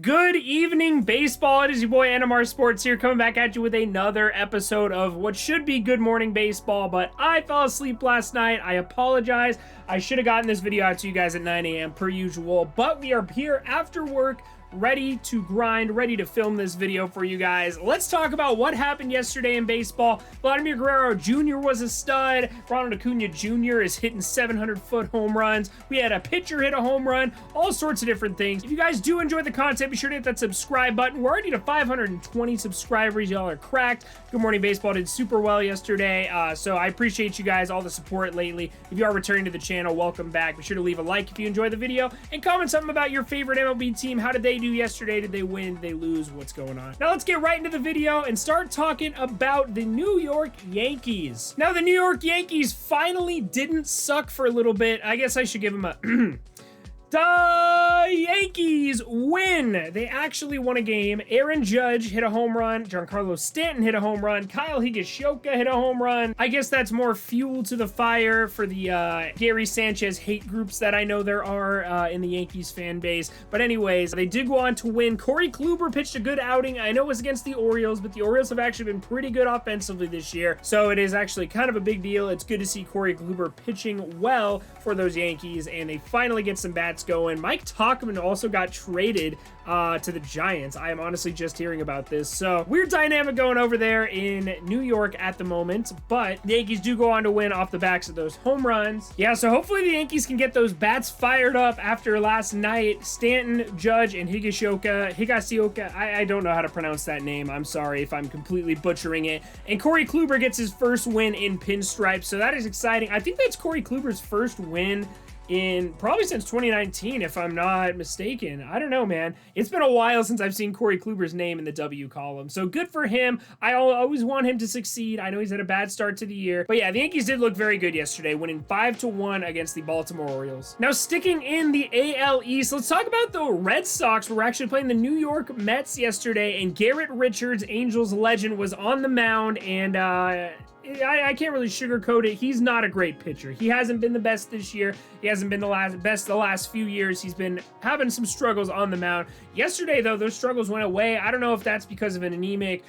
Good evening, baseball. It is your boy NMR Sports here, coming back at you with another episode of what should be Good Morning Baseball, but I fell asleep last night. I apologize. I should have gotten this video out to you guys at 9 a.m. per usual, but we are here after work, ready to grind, ready to film this video for you guys. Let's talk about what happened yesterday in baseball. Vladimir Guerrero Jr. was a stud. Ronald Acuna Jr. is hitting 700-foot home runs. We had a pitcher hit a home run, all sorts of different things. If you guys do enjoy the content, be sure to hit that subscribe button. We're already to 520 subscribers. Y'all are cracked. Good Morning Baseball did super well yesterday, so I appreciate you guys, all the support lately. If you are returning to the channel, welcome back. Be sure to leave a like if you enjoyed the video, and comment something about your favorite MLB team. How did they do yesterday? Did they win? Did they lose? What's going on? Now let's get right into the video and start talking about the New York Yankees. Now the New York Yankees finally didn't suck for a little bit. I guess I should give them a The Yankees win. They actually won a game. Aaron Judge hit a home run. Giancarlo Stanton hit a home run. Kyle Higashioka hit a home run. I guess that's more fuel to the fire for the Gary Sanchez hate groups that I know there are in the Yankees fan base. But anyways, they did go on to win. Corey Kluber pitched a good outing. I know it was against the Orioles, but the Orioles have actually been pretty good offensively this year. So it is actually kind of a big deal. It's good to see Corey Kluber pitching well for those Yankees, and they finally get some bats going. Mike Tauchman also got traded to the Giants. I am honestly just hearing about this. So weird dynamic going over there in New York at the moment, but the Yankees do go on to win off the backs of those home runs. Yeah, so hopefully the Yankees can get those bats fired up after last night. Stanton, Judge, and Higashioka, I don't know how to pronounce that name. I'm sorry if I'm completely butchering it. And Corey Kluber gets his first win in pinstripes, so that is exciting. I think that's Corey Kluber's first win in probably since 2019, if I'm not mistaken. I don't know, man. It's been a while since I've seen Corey Kluber's name in the W column, so good for him. I always want him to succeed. I know he's had a bad start to the year, but yeah, the Yankees did look very good yesterday, winning 5-1 against the Baltimore Orioles. Now, sticking in the AL East, let's talk about the Red Sox. We're actually playing the New York Mets yesterday, and Garrett Richards, Angels legend, was on the mound, and I can't really sugarcoat it. He's not a great pitcher. He hasn't been the best this year. He hasn't been the best the last few years. He's been having some struggles on the mound. Yesterday, though, those struggles went away. I don't know if that's because of an anemic,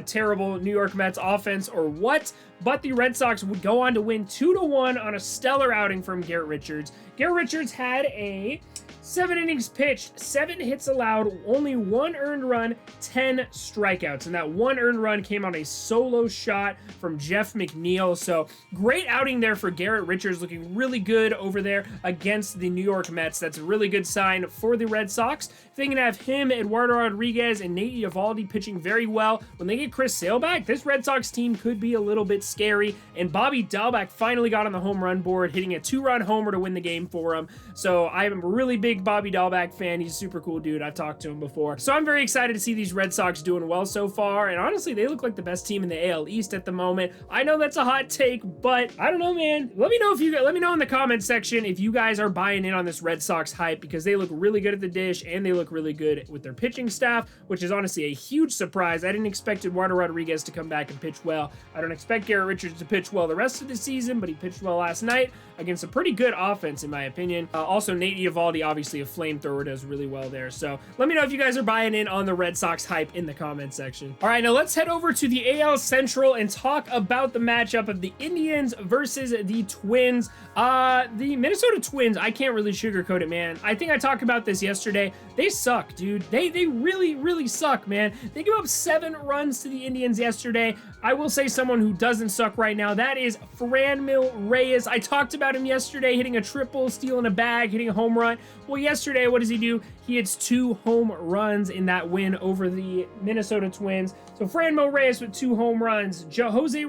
terrible New York Mets offense or what, but the Red Sox would go on to win 2-1 on a stellar outing from Garrett Richards. Garrett Richards had a 7 innings pitched, 7 hits allowed, only 1 earned run, 10 strikeouts. And that 1 earned run came on a solo shot from Jeff McNeil. So great outing there for Garrett Richards, looking really good over there against the New York Mets. That's a really good sign for the Red Sox. If they can have him, Eduardo Rodriguez, and Nate Eovaldi pitching very well, when they get Chris Sale back, this Red Sox team could be a little bit scary. And Bobby Dalbec finally got on the home run board, hitting a 2-run homer to win the game for him. So I am a really big Bobby Dalbec fan. He's a super cool dude. I've talked to him before. So I'm very excited to see these Red Sox doing well so far. And honestly, they look like the best team in the AL East at the moment. I know that's a hot take, but I don't know, man. Let me know in the comment section if you guys are buying in on this Red Sox hype, because they look really good at the dish and they look really good with their pitching staff, which is honestly a huge surprise. I didn't expect Eduardo Rodriguez to come back and pitch well. I don't expect Garrett Richards to pitch well the rest of the season, but he pitched well last night against a pretty good offense, in my opinion. Also, Nate Eovaldi, obviously a flamethrower, does really well there. So let me know if you guys are buying in on the Red Sox hype in the comment section. All right, now let's head over to the AL Central and talk about the matchup of the Indians versus the Twins. The Minnesota Twins, I can't really sugarcoat it, man. I think I talked about this yesterday. They suck, dude. They really, really suck, man. They gave up 7 runs to the Indians yesterday. I will say someone who doesn't suck right now, that is Franmil Reyes. I talked about him yesterday, hitting a triple, stealing a bag, hitting a home run. Well, yesterday, what does he do? He hits 2 home runs in that win over the Minnesota Twins. So Franmil Reyes with 2 home runs. Jose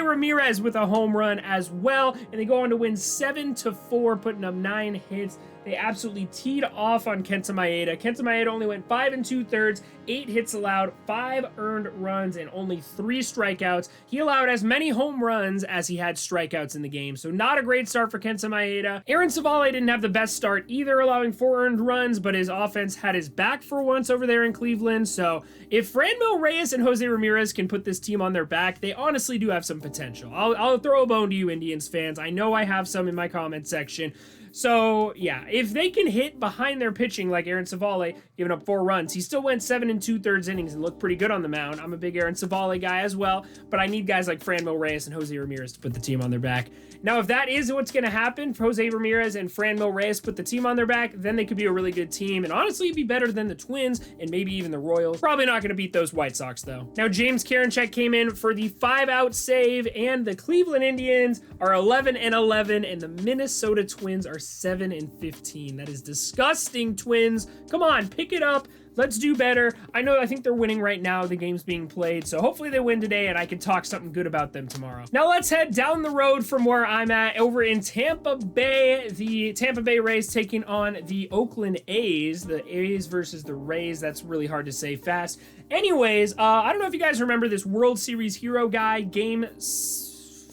Ramirez with a home run as well, and they go on to win 7-4, putting up 9 hits. They absolutely teed off on Kenta Maeda. Kenta Maeda only went 5 2/3, 8 hits allowed, 5 earned runs, and only 3 strikeouts. He allowed as many home runs as he had strikeouts in the game, so not a great start for Kenta Maeda. Aaron Savale didn't have the best start either, allowing 4 earned runs, but his offense had his back for once over there in Cleveland. So if Franmil Reyes and Jose Ramirez can put this team on their back, they honestly do have some potential. I'll throw a bone to you Indians fans. I know I have some in my comment section. So yeah, if they can hit behind their pitching like Aaron Savale, giving up 4 runs, he still went 7 2/3 innings and looked pretty good on the mound. I'm a big Aaron Savale guy as well, but I need guys like Franmil Reyes and Jose Ramirez to put the team on their back. Now, if that is what's going to happen, for Jose Ramirez and Franmil Reyes put the team on their back, then they could be a really good team, and honestly, it'd be better than the Twins and maybe even the Royals. Probably not going to beat those White Sox, though. Now, James Karinchak came in for the 5-out save, and the Cleveland Indians are 11-11, and the Minnesota Twins are 7-15. That is disgusting, Twins. Come on, pick it up. Let's do better. I think they're winning right now. The game's being played, so hopefully they win today and I can talk something good about them tomorrow. Now let's head down the road from where I'm at over in Tampa Bay. The Tampa Bay Rays taking on the Oakland A's. The A's versus the Rays. That's really hard to say fast. Anyways, I don't know if you guys remember this World Series hero guy, Game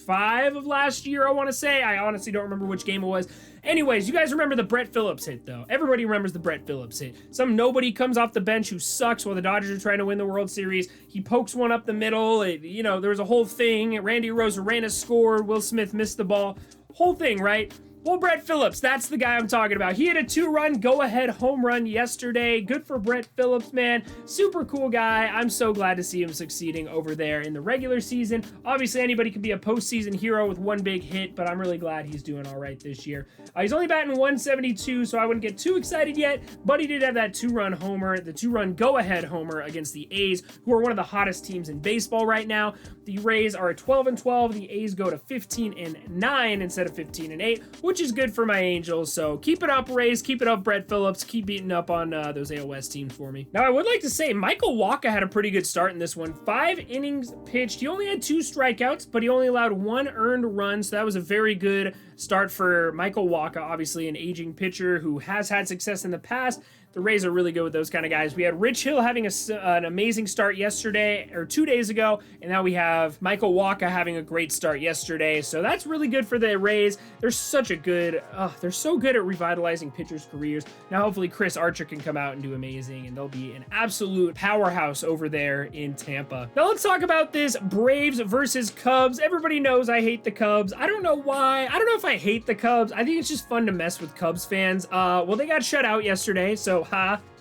5 of last year, I want to say. I honestly don't remember which game it was. Anyways, you guys remember the Brett Phillips hit, though. Everybody remembers the Brett Phillips hit. Some nobody comes off the bench who sucks while the Dodgers are trying to win the World Series. He pokes one up the middle. There was a whole thing. Randy Arozarena scored. Will Smith missed the ball. Whole thing, right? Well, Brett Phillips, that's the guy I'm talking about. He hit a 2-run go-ahead home run yesterday. Good for Brett Phillips, man. Super cool guy. I'm so glad to see him succeeding over there in the regular season. Obviously, anybody can be a postseason hero with one big hit, but I'm really glad he's doing all right this year. He's only batting 172, so I wouldn't get too excited yet, but he did have that 2-run homer, the 2-run go-ahead homer against the A's, who are one of the hottest teams in baseball right now. The Rays are 12-12. The A's go to 15-9 instead of 15-8, which is good for my Angels. So keep it up, Rays. Keep it up, Brett Phillips. Keep beating up on those AL West teams for me. Now, I would like to say Michael Wacha had a pretty good start in this one. 5 innings pitched. He only had 2 strikeouts, but he only allowed 1 earned run. So that was a very good start for Michael Wacha, obviously an aging pitcher who has had success in the past. The Rays are really good with those kind of guys. We had Rich Hill having an amazing start yesterday, or 2 days ago, and now we have Michael Wacha having a great start yesterday. So that's really good for the Rays. They're such a good, they're so good at revitalizing pitchers' careers. Now hopefully Chris Archer can come out and do amazing, and they'll be an absolute powerhouse over there in Tampa. Now let's talk about this Braves versus Cubs. Everybody knows I hate the Cubs. I don't know why. I don't know if I hate the Cubs. I think it's just fun to mess with Cubs fans. Well, they got shut out yesterday, so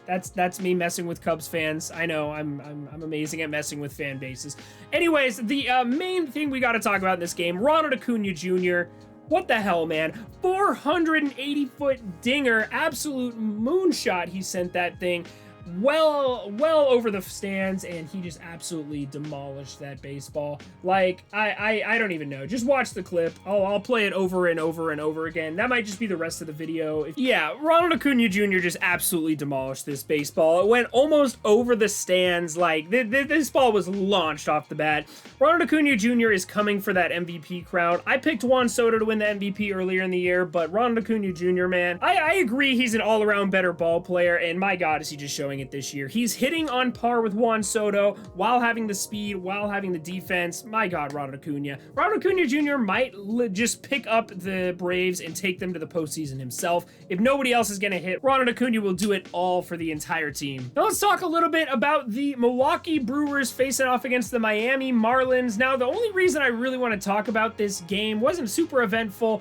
that's me messing with Cubs fans. I know I'm amazing at messing with fan bases. Anyways, the main thing we got to talk about in this game, Ronald Acuna Jr. What the hell, man? 480-foot dinger, absolute moonshot. He sent that thing well over the stands, and he just absolutely demolished that baseball. Like, I don't even know. Just watch the clip. I'll play it over and over and over again. That might just be the rest of the video. Yeah, Ronald Acuna Jr. just absolutely demolished this baseball. It went almost over the stands. Like, this ball was launched off the bat. Ronald Acuna Jr. is coming for that MVP crown. I picked Juan Soto to win the MVP earlier in the year, but Ronald Acuna Jr., man, I agree he's an all-around better ball player, and my God, is he just showing it this year. He's hitting on par with Juan Soto while having the speed, while having the defense. My God, Ronald Acuna. Ronald Acuna Jr. might just pick up the Braves and take them to the postseason himself. If nobody else is going to hit, Ronald Acuna will do it all for the entire team. Now let's talk a little bit about the Milwaukee Brewers facing off against the Miami Marlins. Now, the only reason I really want to talk about this game wasn't super eventful.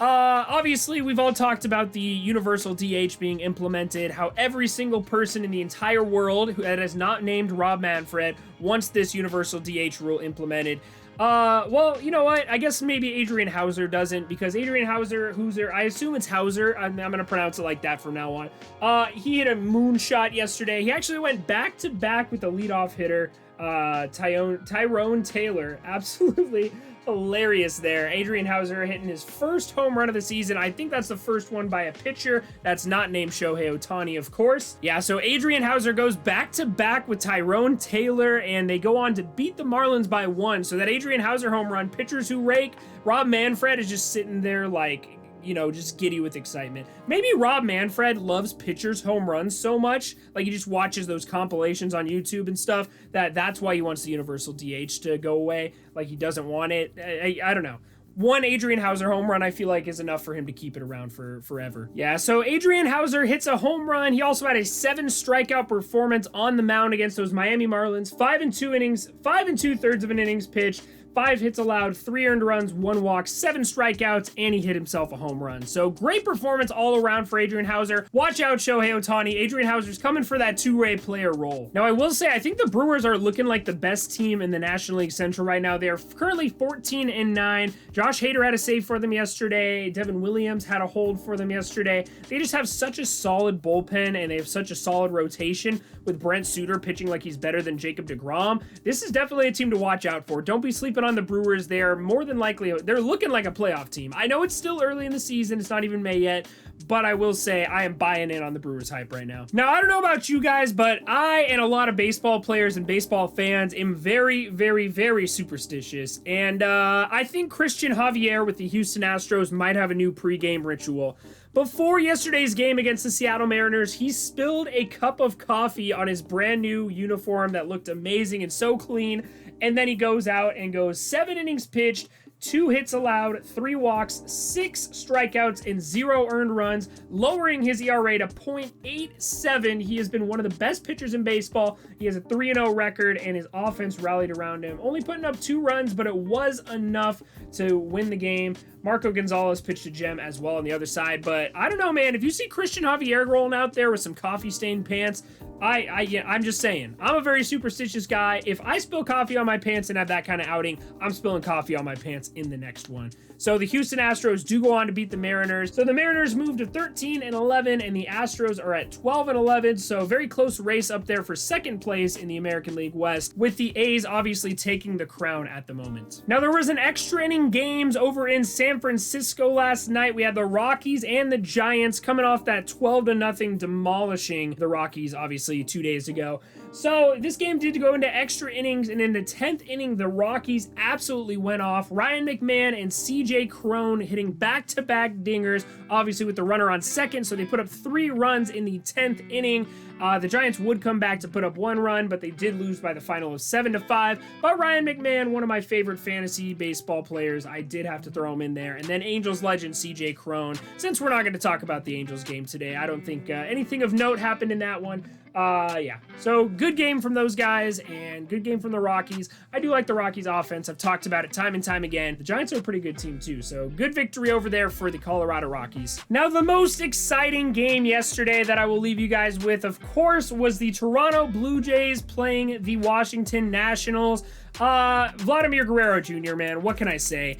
Obviously, we've all talked about the universal DH being implemented, how every single person in the entire world that is not named Rob Manfred wants this universal DH rule implemented. Well, you know what? I guess maybe Adrian Hauser doesn't, because Adrian Hauser, I assume it's Hauser. I'm gonna pronounce it like that from now on. He hit a moonshot yesterday. He actually went back-to-back with the leadoff hitter, Tyrone Taylor. Absolutely hilarious there. Adrian Hauser hitting his first home run of the season. I think that's the first one by a pitcher that's not named Shohei Ohtani, of course. Yeah, so Adrian Hauser goes back-to-back with Tyrone Taylor, and they go on to beat the Marlins by 1. So that Adrian Hauser home run, pitchers who rake. Rob Manfred is just sitting there like, you know, just giddy with excitement. Maybe Rob Manfred loves pitchers' home runs so much, like he just watches those compilations on YouTube and stuff, that's why he wants the universal DH to go away. Like, he doesn't want it. I don't know. One Adrian Hauser home run, I feel like, is enough for him to keep it around for forever. Yeah, so Adrian Hauser hits a home run. He also had a 7 strikeout performance on the mound against those Miami Marlins. 5 2/3 of an innings pitched. 5 hits allowed, 3 earned runs, 1 walk, 7 strikeouts, and he hit himself a home run. So great performance all around for Adrian Houser. Watch out, Shohei Ohtani. Adrian Houser's coming for that two-way player role. Now, I will say, I think the Brewers are looking like the best team in the National League Central right now. They are currently 14-9. Josh Hader had a save for them yesterday. Devin Williams had a hold for them yesterday. They just have such a solid bullpen, and they have such a solid rotation with Brent Suter pitching like he's better than Jacob deGrom. This is definitely a team to watch out for. Don't be sleeping on the Brewers. They're more than likely, they're looking like a playoff team. I know it's still early in the season. It's not even May yet, but I will say I am buying in on the Brewers hype right now. Now, I don't know about you guys, but I and a lot of baseball players and baseball fans am very, very, very superstitious. And I think Christian Javier with the Houston Astros might have a new pregame ritual. Before yesterday's game against the Seattle Mariners, he spilled a cup of coffee on his brand new uniform that looked amazing and so clean. And then he goes out and goes 7 innings pitched, 2 hits allowed, 3 walks, 6 strikeouts, and 0 earned runs, lowering his ERA to .87. He has been one of the best pitchers in baseball. He has a 3-0 record, and his offense rallied around him. Only putting up 2 runs, but it was enough to win the game. Marco Gonzalez pitched a gem as well on the other side, but I don't know, man. If you see Christian Javier rolling out there with some coffee-stained pants, I'm just saying, I'm a very superstitious guy. If I spill coffee on my pants and have that kind of outing, I'm spilling coffee on my pants in the next one. So the Houston Astros do go on to beat the Mariners. So the Mariners move to 13-11, and the Astros are at 12-11. So very close race up there for second place in the American League West, with the A's obviously taking the crown at the moment. Now, there was an extra inning games over in San Francisco last night. We had the Rockies and the Giants coming off that 12-0 demolishing the Rockies, obviously 2 days ago. So this game did go into extra innings, and in the 10th inning, the Rockies absolutely went off. Ryan McMahon and CJ Cron hitting back-to-back dingers, obviously with the runner on second, so they put up 3 runs in the 10th inning. The Giants would come back to put up 1 run, but they did lose by the final of 7-5. But Ryan McMahon, one of my favorite fantasy baseball players, I did have to throw him in there. And then Angels legend CJ Cron. Since we're not going to talk about the Angels game today, I don't think anything of note happened in that one. Yeah, so good game from those guys and good game from the Rockies. I do like the Rockies offense. I've talked about it time and time again. The Giants are a pretty good team too, so good victory over there for the Colorado Rockies. Now, the most exciting game yesterday that I will leave you guys with, of course, was the Toronto Blue Jays playing the Washington Nationals. Vladimir Guerrero Jr., man, what can I say?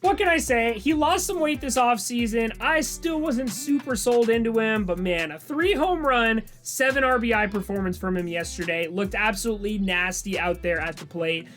What can I say? He lost some weight this offseason. I still wasn't super sold into him, but man, a 3 home run, 7 RBI performance from him yesterday. Looked absolutely nasty out there at the plate.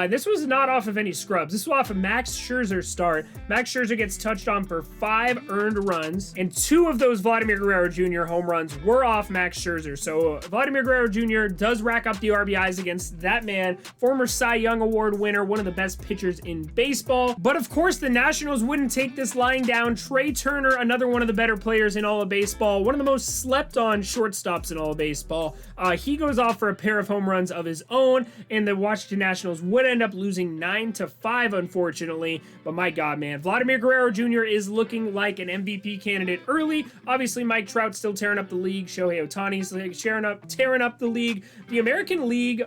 This was not off of any scrubs. This was off of Max Scherzer's start. Max Scherzer gets touched on for 5 earned runs, and 2 of those Vladimir Guerrero Jr. home runs were off Max Scherzer. So Vladimir Guerrero Jr. does rack up the RBIs against that man, former Cy Young Award winner, one of the best pitchers in baseball. But of course, the Nationals wouldn't take this lying down. Trey Turner, another one of the better players in all of baseball, one of the most slept on shortstops in all of baseball. He goes off for a pair of home runs of his own, and the Washington Nationals would end up losing 9-5, unfortunately. But my God, man, Vladimir Guerrero Jr. is looking like an MVP candidate early. Obviously, Mike Trout's still tearing up the league. Shohei Ohtani's tearing up the league. The American League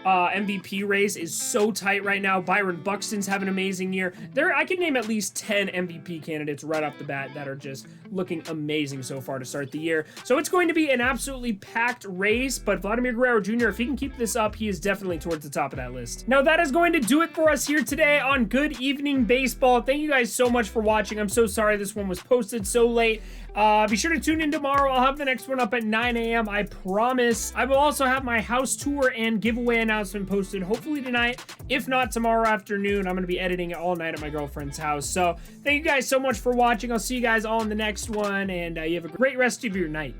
MVP race is so tight right now. Byron Buxton's having an amazing year. I can name at least 10 MVP candidates right off the bat that are just looking amazing so far to start the year. So it's going to be an absolutely packed race, but Vladimir Guerrero Jr., if he can keep this up, he is definitely towards the top of that list. Now, that is going to do it for us here today on Good Evening Baseball. Thank you guys so much for watching. I'm so sorry this one was posted so late. Be sure to tune in tomorrow. I'll have the next one up at 9 a.m. I promise. I will also have my house tour and giveaway announcement posted hopefully tonight. If not, tomorrow afternoon. I'm going to be editing it all night at my girlfriend's house. So thank you guys so much for watching. I'll see you guys all in the next one, and you have a great rest of your night.